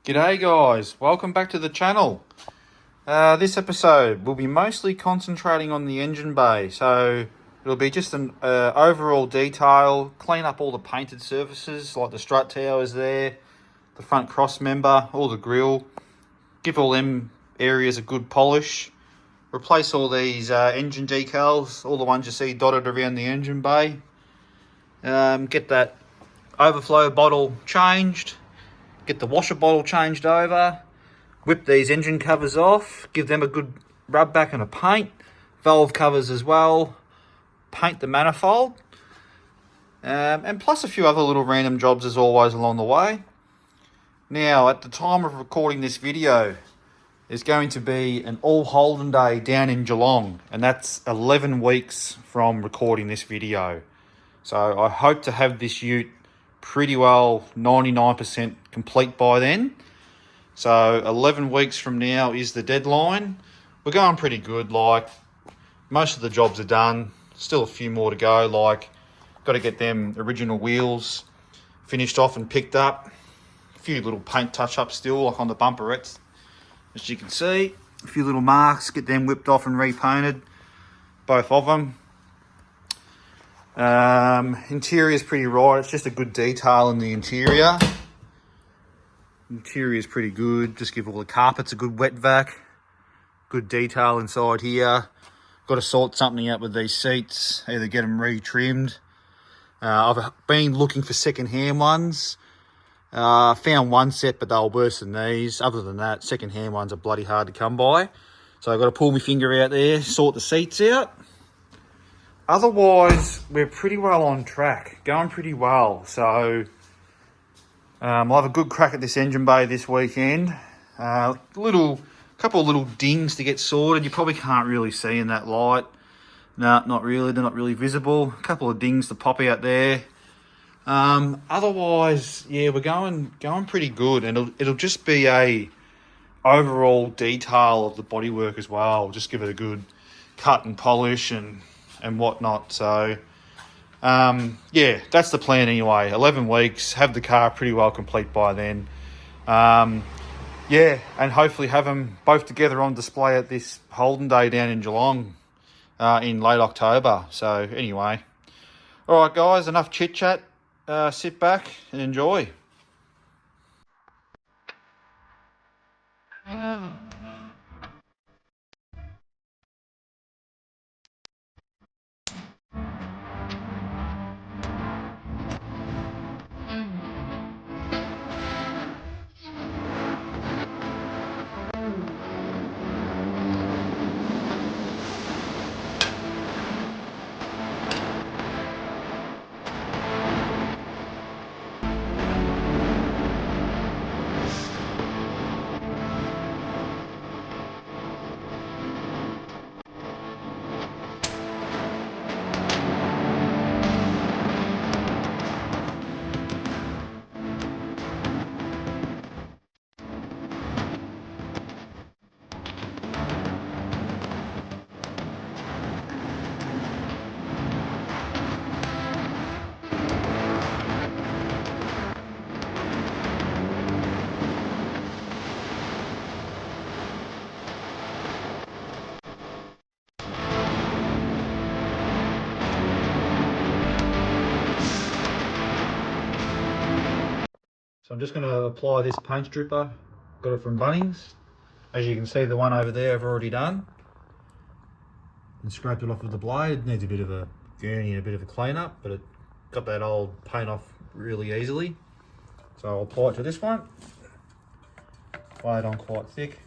G'day guys, welcome back to the channel. This episode will be mostly concentrating on the engine bay, so it'll be just an overall detail, clean up all the painted surfaces like the strut towers there, the front cross member, all the grille, give all them areas a good polish, replace all these engine decals, all the ones you see dotted around the engine bay, get that overflow bottle changed, get the washer bottle changed over, whip these engine covers off, give them a good rub back and a paint, valve covers as well, paint the manifold, and plus a few other little random jobs as always along the way. Now, at the time of recording this video, there's going to be an all Holden day down in Geelong, and that's 11 weeks from recording this video. So I hope to have this ute pretty well 99% complete by then. So 11 weeks from now is the deadline. We're going pretty good. Like, most of the jobs are done. Still a few more to go. Like, got to get them original wheels finished off and picked up. A few little paint touch-ups still, like on the bumperettes. As you can see, a few little marks. Get them whipped off and repainted. Both of them. Interior is pretty right. It's just a good detail in the interior. Interior is pretty good. Just give all the carpets a good wet vac. Good detail inside here. Got to sort something out with these seats. Either get them re-trimmed. I've been looking for second-hand ones. Found one set, but they were worse than these. Other than that, second-hand ones are bloody hard to come by. So I've got to pull my finger out there, sort the seats out. Otherwise, we're pretty well on track. Going pretty well. So I'll have a good crack at this engine bay this weekend. Couple of little dings to get sorted. You probably can't really see in that light. No, not really. They're not really visible. A couple of dings to pop out there. Otherwise, yeah, we're going pretty good, and it'll just be a overall detail of the bodywork as well. Just give it a good cut and polish and whatnot. So yeah, that's the plan anyway. 11 weeks, have the car pretty well complete by then. Yeah, and hopefully have them both together on display at this Holden day down in Geelong in late October. So anyway, all right guys, enough chit chat. Sit back and enjoy. So I'm just going to apply this paint stripper. Got it from Bunnings. As you can see, the one over there I've already done. And scraped it off with the blade. It needs a bit of a gurney and a bit of a clean up, but it got that old paint off really easily. So I'll apply it to this one. Apply it on quite thick.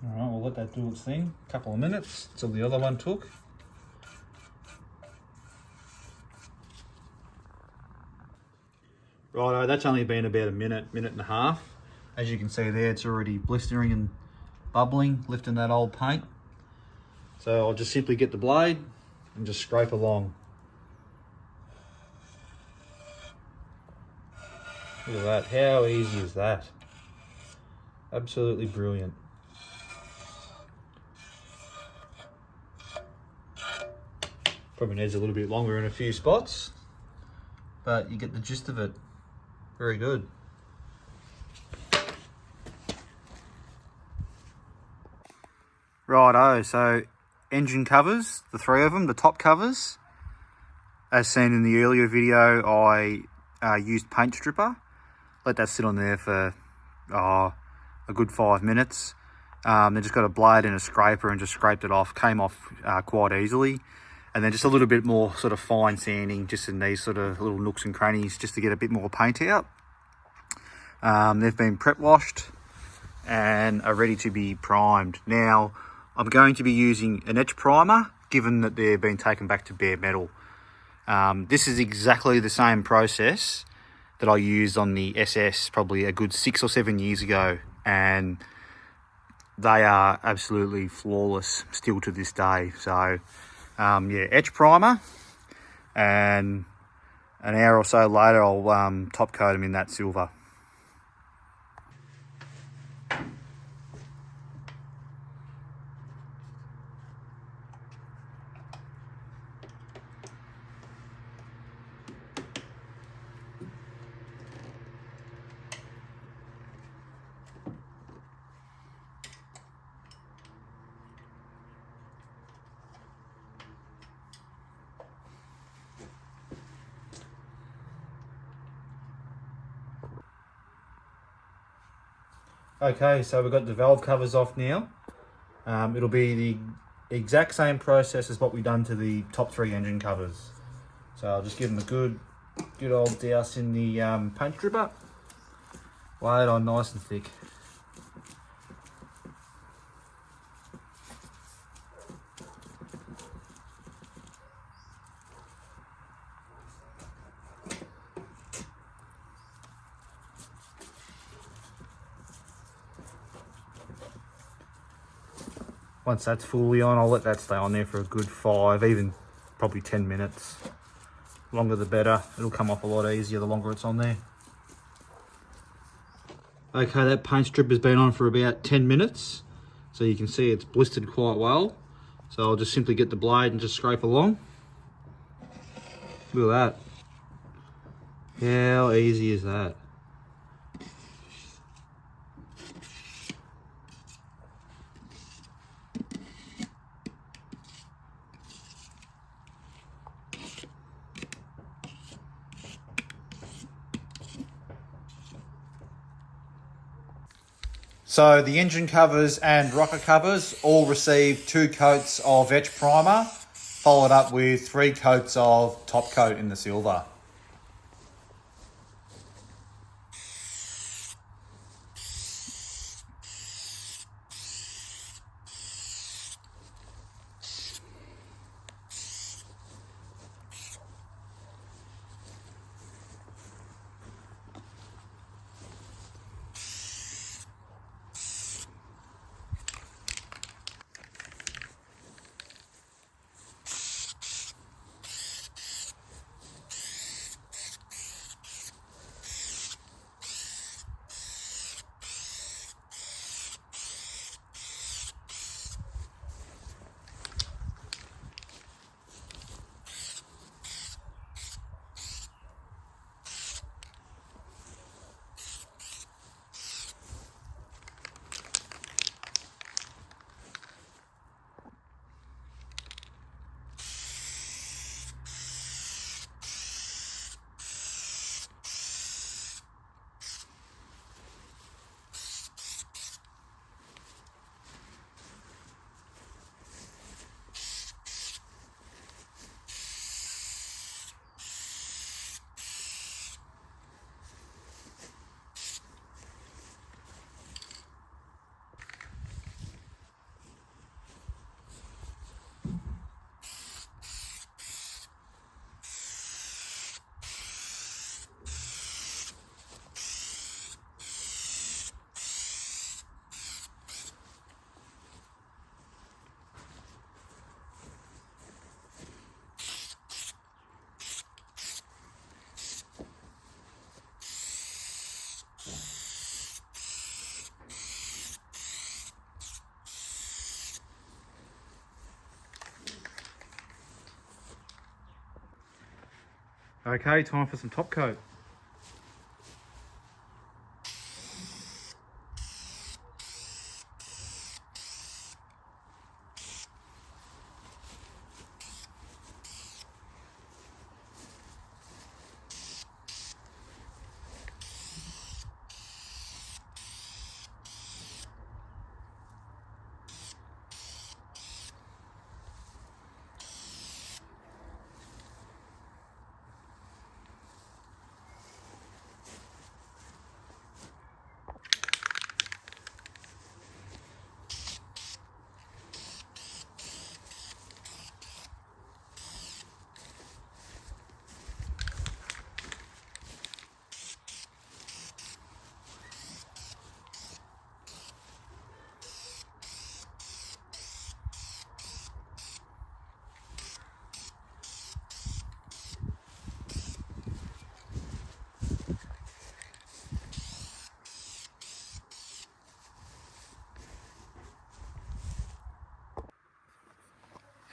Alright, we'll let that do its thing. A couple of minutes till the other one took. Righto, that's only been about a minute, minute and a half. As you can see there, it's already blistering and bubbling, lifting that old paint. So I'll just simply get the blade and just scrape along. Look at that, how easy is that? Absolutely brilliant. Probably needs a little bit longer in a few spots, but you get the gist of it. Very good. Righto, so engine covers, the three of them, the top covers. As seen in the earlier video, I used paint stripper. Let that sit on there for a good 5 minutes. Then just got a blade and a scraper and just scraped it off. Came off quite easily. And then just a little bit more sort of fine sanding just in these sort of little nooks and crannies just to get a bit more paint out. They've been prep washed and are ready to be primed. Now, I'm going to be using an etch primer, given that they've been taken back to bare metal. This is exactly the same process that I used on the SS probably a good 6 or 7 years ago, and they are absolutely flawless still to this day. So yeah, etch primer, and an hour or so later I'll top coat them in that silver. Okay, so we've got the valve covers off now. It'll be the exact same process as what we've done to the top 3 engine covers. So I'll just give them a good old douse in the paint stripper. Lay it on nice and thick. Once that's fully on, I'll let that stay on there for a good 5, even probably 10 minutes. Longer the better. It'll come off a lot easier the longer it's on there. Okay, that paint strip has been on for about 10 minutes. So you can see it's blistered quite well. So I'll just simply get the blade and just scrape along. Look at that. How easy is that? So the engine covers and rocker covers all received 2 coats of etch primer, followed up with 3 coats of top coat in the silver. Okay, time for some top coat.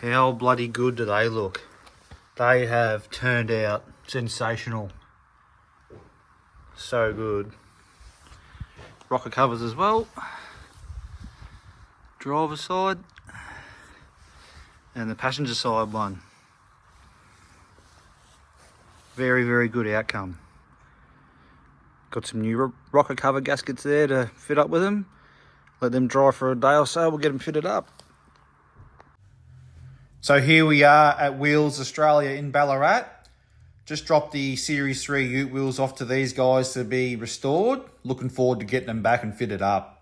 How bloody good do they look? They have turned out sensational. So good. Rocker covers as well. Driver side. And the passenger side one. Very, very good outcome. Got some new rocker cover gaskets there to fit up with them. Let them dry for a day or so, we'll get them fitted up. So here we are at Wheels Australia in Ballarat. Just dropped the Series 3 Ute wheels off to these guys to be restored. Looking forward to getting them back and fitted up.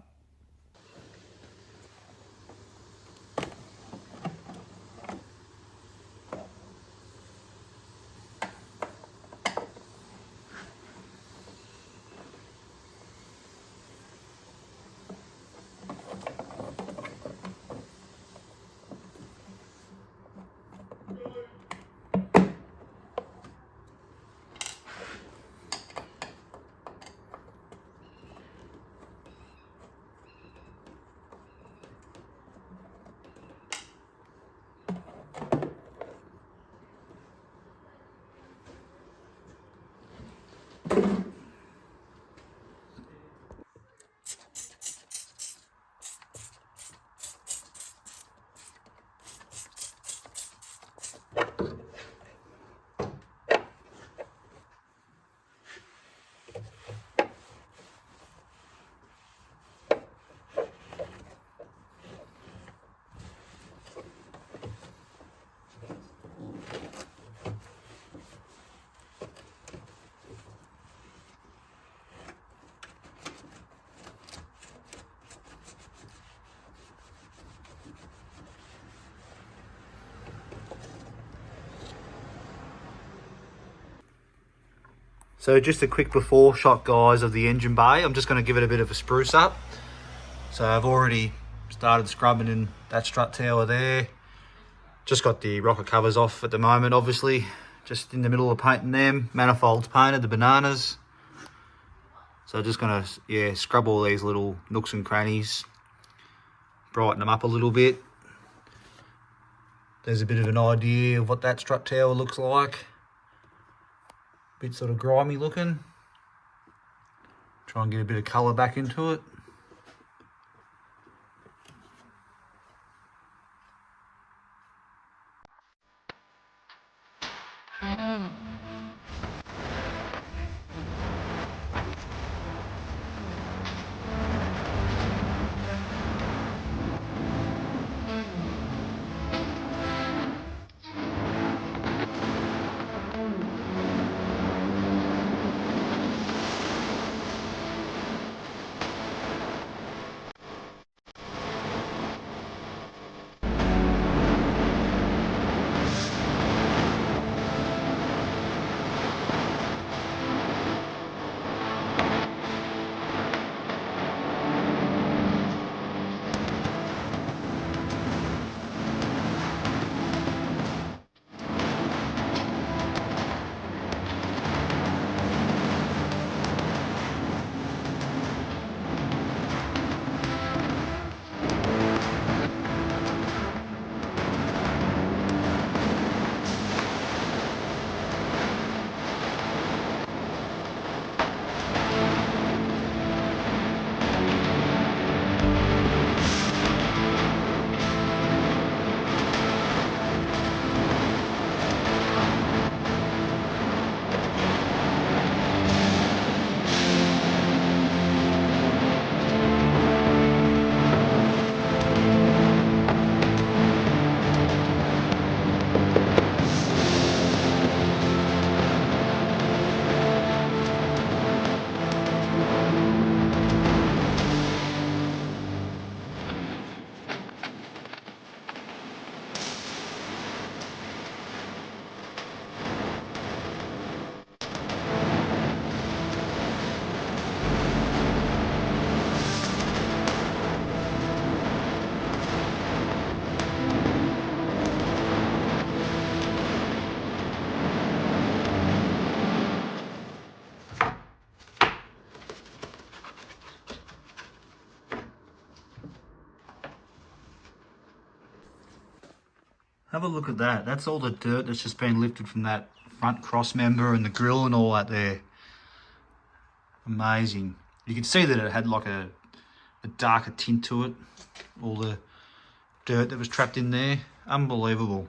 So just a quick before shot, guys, of the engine bay. I'm just going to give it a bit of a spruce up. So I've already started scrubbing in that strut tower there. Just got the rocker covers off at the moment, obviously. Just in the middle of painting them. Manifolds painted, the bananas. So just going to, scrub all these little nooks and crannies. Brighten them up a little bit. There's a bit of an idea of what that strut tower looks like. Bit sort of grimy looking. Try and get a bit of colour back into it. Have a look at that. That's all the dirt that's just been lifted from that front cross member and the grill and all that there. Amazing. You can see that it had like a darker tint to it. All the dirt that was trapped in there. Unbelievable.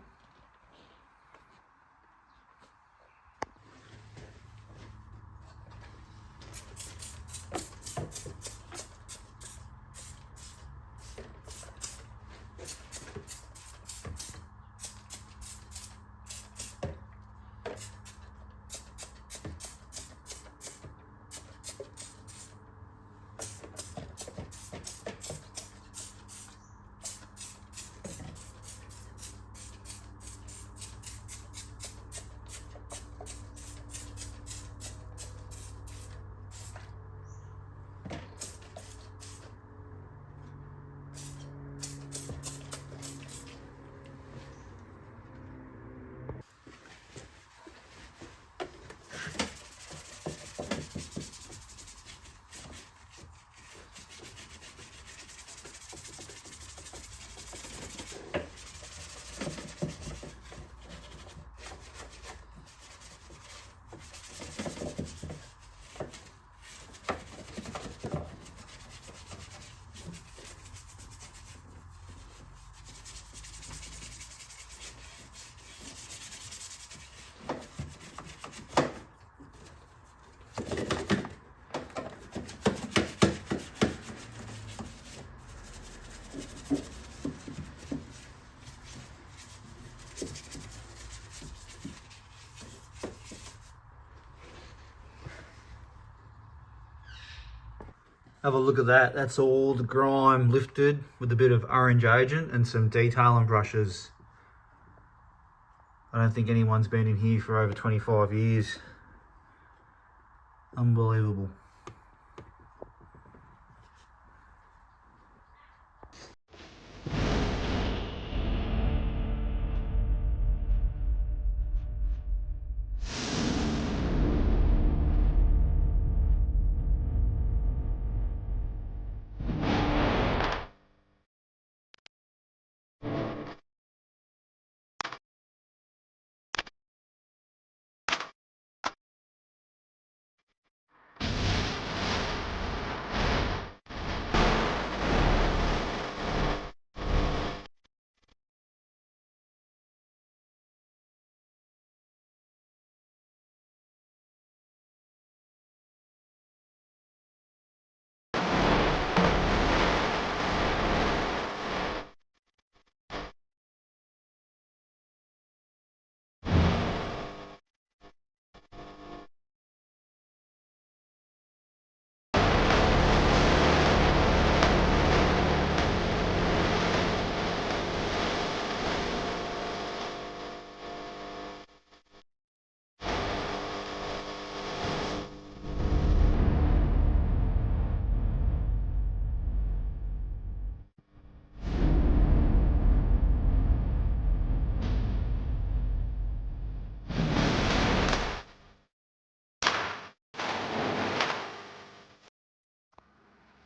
Have a look at that. That's all the grime lifted with a bit of orange agent and some detailing brushes. I don't think anyone's been in here for over 25 years. Unbelievable.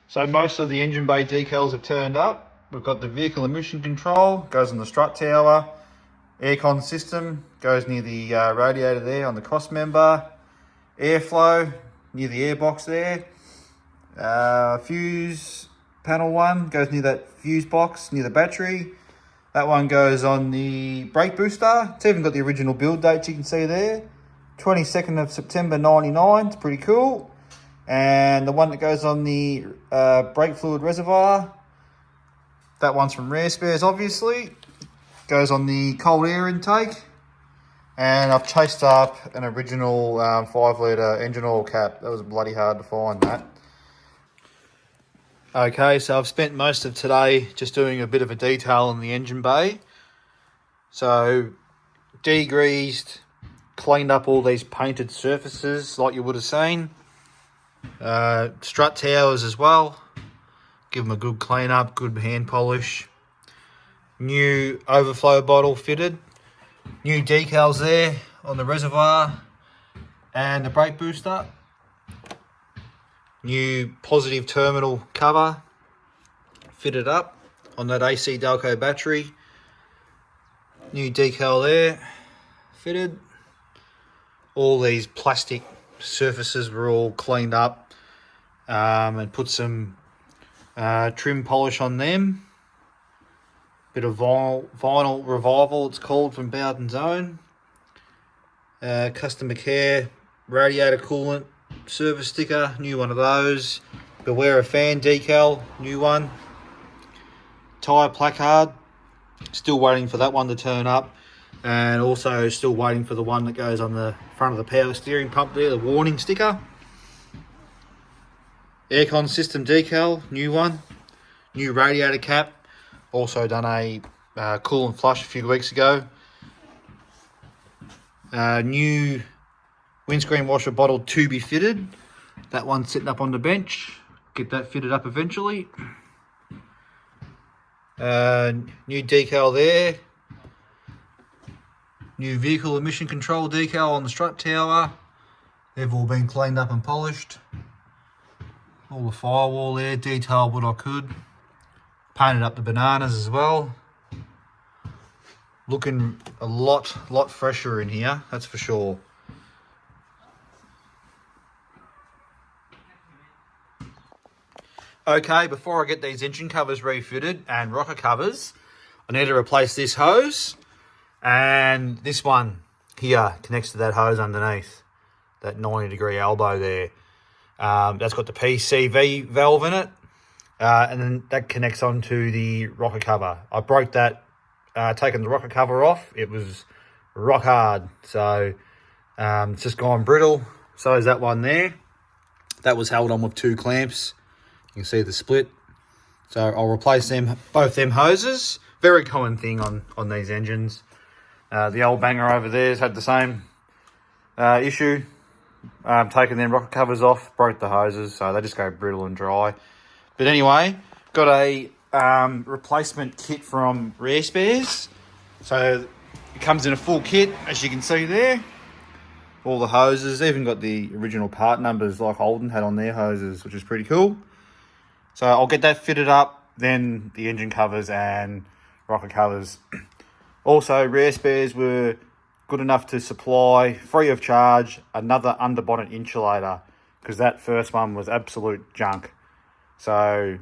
So most of the engine bay decals have turned up. We've got the vehicle emission control, goes on the strut tower. Aircon system goes near the radiator there on the cross member. Airflow near the airbox there. Fuse panel one goes near that fuse box near the battery. That one goes on the brake booster. It's even got the original build date you can see there. 22nd of September 99, it's pretty cool. And the one that goes on the brake fluid reservoir, that one's from Rare Spares obviously. Goes on the cold air intake. And I've chased up an original 5 litre engine oil cap. That was bloody hard to find that. Okay, so I've spent most of today just doing a bit of a detail in the engine bay. So degreased, cleaned up all these painted surfaces like you would have seen. Strut towers as well. Give them a good clean up, good hand polish. New overflow bottle fitted. New decals there on the reservoir and the brake booster. New positive terminal cover fitted up on that AC Delco battery. New decal there, fitted. All these plastic surfaces were all cleaned up and put some trim polish on them. Bit of vinyl revival, it's called, from Bowden's Own. Customer care radiator coolant service sticker, new one of those. Beware of fan decal, new one. Tyre placard, still waiting for that one to turn up, and also still waiting for the one that goes on the front of the power steering pump there, the warning sticker. Aircon system decal, new one. New radiator cap, also done a coolant flush a few weeks ago. New windscreen washer bottle to be fitted. That one's sitting up on the bench. Get that fitted up eventually. New decal there. New vehicle emission control decal on the strut tower. They've all been cleaned up and polished. All the firewall there, detailed what I could. Painted up the bananas as well. Looking a lot fresher in here, that's for sure. Okay, before I get these engine covers refitted and rocker covers, I need to replace this hose, and this one here connects to that hose underneath, that 90-degree elbow there. That's got the PCV valve in it, and then that connects onto the rocker cover. I broke that, taking the rocker cover off. It was rock hard, so it's just gone brittle. So is that one there. That was held on with 2 clamps. You can see the split. So I'll replace them, both them hoses. Very common thing on these engines. The old banger over there's had the same issue. Taking them rocker covers off, broke the hoses, so they just go brittle and dry. But anyway, got a replacement kit from Reassembling. So it comes in a full kit, as you can see there. All the hoses, even got the original part numbers like Holden had on their hoses, which is pretty cool. So I'll get that fitted up, then the engine covers and rocker covers. Also, Reassembling were good enough to supply, free of charge, another underbonnet insulator, because that first one was absolute junk. So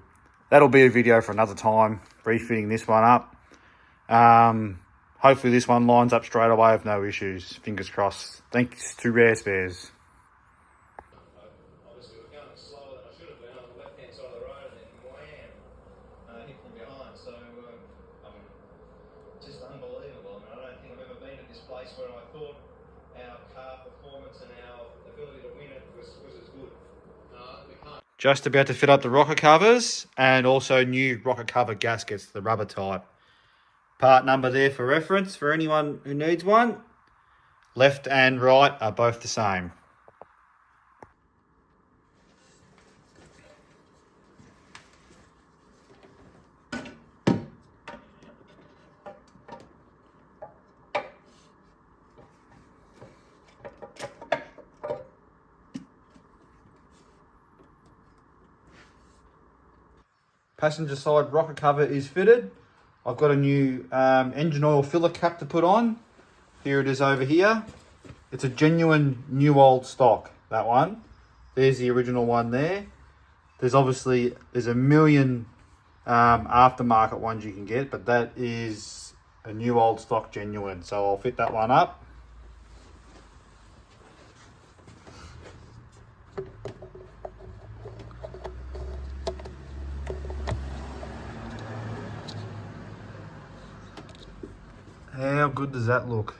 that'll be a video for another time, refitting this one up. Hopefully this one lines up straight away with no issues. Fingers crossed. Thanks to Reassembling. Obviously, we're going slower than I should have been on the left-hand side of the road, and then wham, hit from behind. So, just unbelievable. I don't think I've ever been at this place where I thought our car performance and our ability to win it was as good. We can't. Just about to fit up the rocker covers, and also new rocker cover gaskets, the rubber type. Part number there for reference for anyone who needs one. Left and right are both the same. Passenger side rocker cover is fitted. I've got a new engine oil filler cap to put on. Here it is over here. It's a genuine new old stock, that one. There's the original one there. There's a million aftermarket ones you can get, but that is a new old stock genuine. So I'll fit that one up. How good does that look?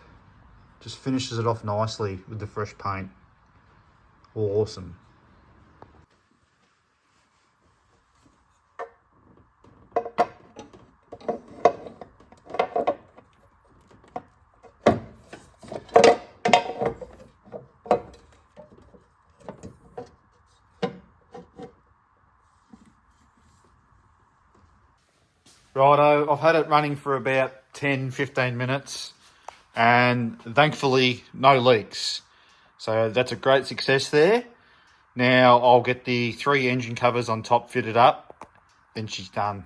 Just finishes it off nicely with the fresh paint. Awesome. Righto, I've had it running for about 10-15 minutes and thankfully no leaks. So that's a great success there. Now I'll get the 3 engine covers on top fitted up, then she's done.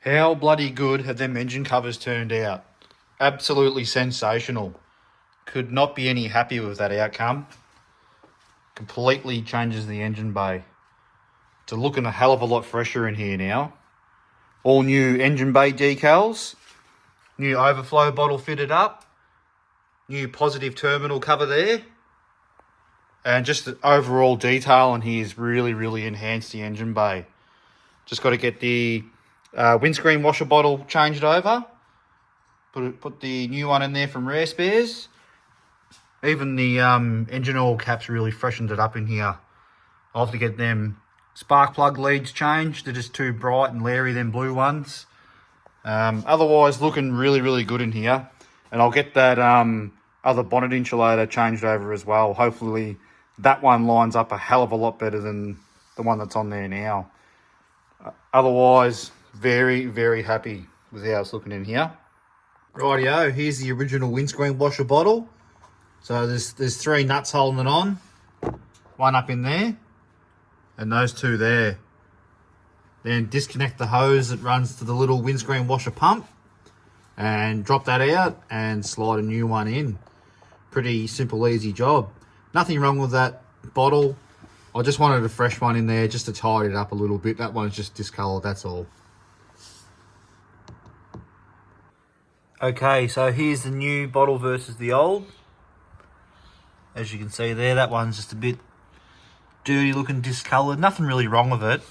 How bloody good have them engine covers turned out? Absolutely sensational. Could not be any happier with that outcome. Completely changes the engine bay. It's looking a hell of a lot fresher in here now. All new engine bay decals. New overflow bottle fitted up. New positive terminal cover there. And just the overall detail in here has really enhanced the engine bay. Just got to get the windscreen washer bottle changed over. Put the new one in there from Rare Spares. Even the engine oil caps really freshened it up in here. I'll have to get them spark plug leads changed. They're just too bright and leery, them blue ones. Otherwise, looking really good in here. And I'll get that other bonnet insulator changed over as well. Hopefully that one lines up a hell of a lot better than the one that's on there now. Otherwise, very happy with how it's looking in here. Rightio, here's the original windscreen washer bottle. So there's 3 nuts holding it on. One up in there, and those 2 there. Then disconnect the hose that runs to the little windscreen washer pump, and drop that out and slide a new one in. Pretty simple, easy job. Nothing wrong with that bottle. I just wanted a fresh one in there just to tidy it up a little bit. That one's just discoloured, that's all. Okay, so here's the new bottle versus the old. As you can see there, that one's just a bit dirty looking, discoloured. Nothing really wrong with it.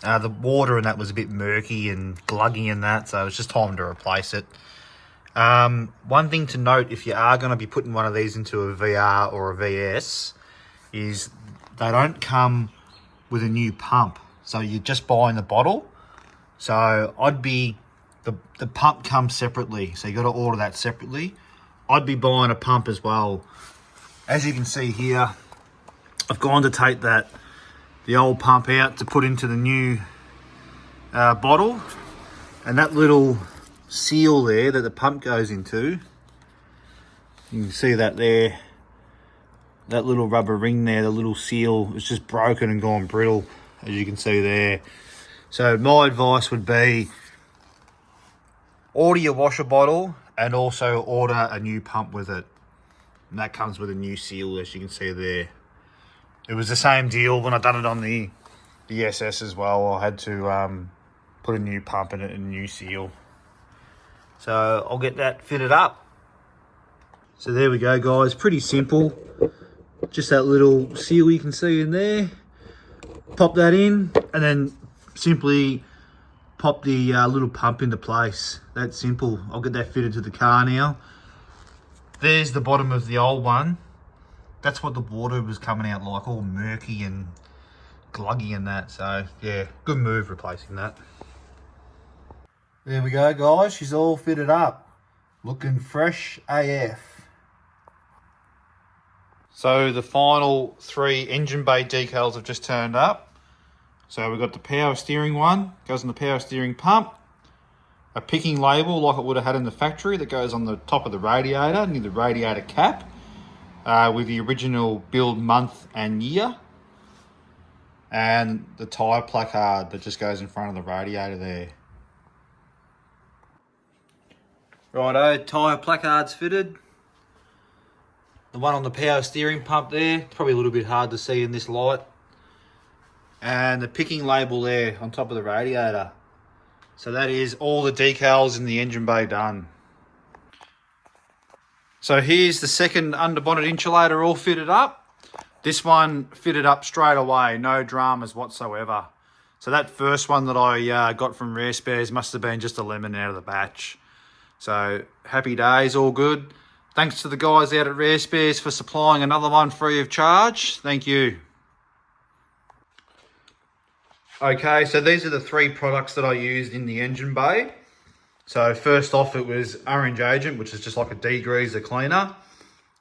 The water in that was a bit murky and gluggy and that, so it's just time to replace it. One thing to note, if you are going to be putting one of these into a VR or a VS, is they don't come with a new pump. So you're just buying the bottle. So the pump comes separately, so you got to order that separately. I'd be buying a pump as well. As you can see here, I've gone to take the old pump out to put into the new bottle, and that little seal there that the pump goes into, you can see that there, that little rubber ring there, the little seal, is just broken and gone brittle, as you can see there. So my advice would be order your washer bottle and also order a new pump with it, and that comes with a new seal, as you can see there. It was the same deal when I done it on the SS as well. I had to put a new pump in it and a new seal. So I'll get that fitted up. So there we go, guys. Pretty simple. Just that little seal you can see in there. Pop that in, and then simply pop the little pump into place. That's simple. I'll get that fitted to the car now. There's the bottom of the old one. That's what the water was coming out like, all murky and gluggy and that. So yeah, good move replacing that. There we go, guys. She's all fitted up. Looking fresh AF. So the final 3 engine bay decals have just turned up. So we've got the power steering one, goes on the power steering pump. A picking label like it would have had in the factory that goes on the top of the radiator, near the radiator cap, with the original build month and year. And the tyre placard that just goes in front of the radiator there. Righto, tyre placards fitted. The one on the power steering pump there, it's probably a little bit hard to see in this light. And the picking label there on top of the radiator. So that is all the decals in the engine bay done. So here's the second underbonnet insulator all fitted up. This one fitted up straight away, no dramas whatsoever. So that first one that I got from Rare Spares must have been just a lemon out of the batch. So happy days, all good. Thanks to the guys out at Rare Spares for supplying another one free of charge. Thank you. Okay, so these are the 3 products that I used in the engine bay. So first off, it was orange agent, which is just like a degreaser cleaner.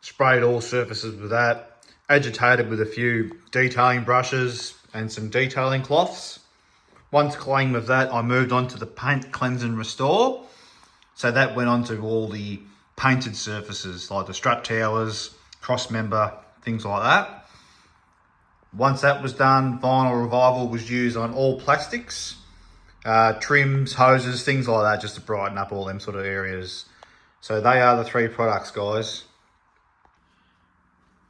Sprayed all surfaces with that. Agitated with a few detailing brushes and some detailing cloths. Once clean with that, I moved on to the paint, cleanse and restore. So that went on to all the painted surfaces, like the strut towers, cross member, things like that. Once that was done, Vinyl Revival was used on all plastics. trims, hoses, things like that, just to brighten up all them sort of areas. So they are the 3 products, guys.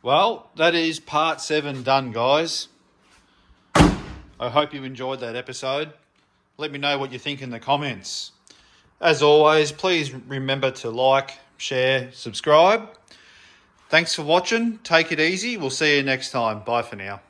Well, that is part 7 done, guys. I hope you enjoyed that episode. Let me know what you think in the comments. As always, please remember to like, share, subscribe. Thanks for watching. Take it easy. We'll see you next time. Bye for now.